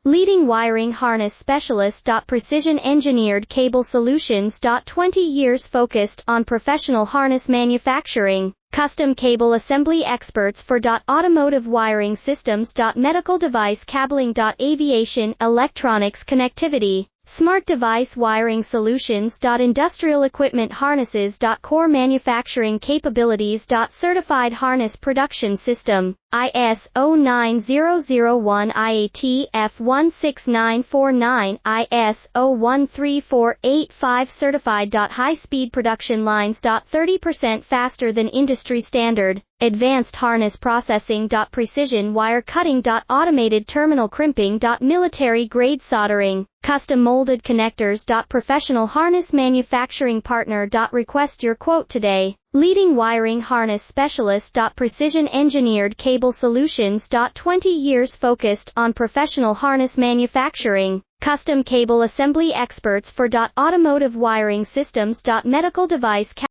Leading wiring harness specialist. Precision engineered cable solutions. 20 years focused on professional harness manufacturing, custom cable assembly experts for automotive wiring systems. Medical device cabling. Aviation, electronics connectivity, smart device wiring solutions. Industrial equipment harnesses. Core manufacturing capabilities. Certified harness production system, ISO 9001 IAT F16949, ISO 13485 certified. High-speed production lines. 30% faster than industry standard, advanced harness processing. Precision wire cutting. Automated terminal crimping. Military-grade soldering, custom molded connectors. Professional harness manufacturing partner. Request your quote today. Leading wiring harness specialist. Precision engineered cable solutions. 20 years focused on professional harness manufacturing, custom cable assembly experts for automotive wiring systems. Medical device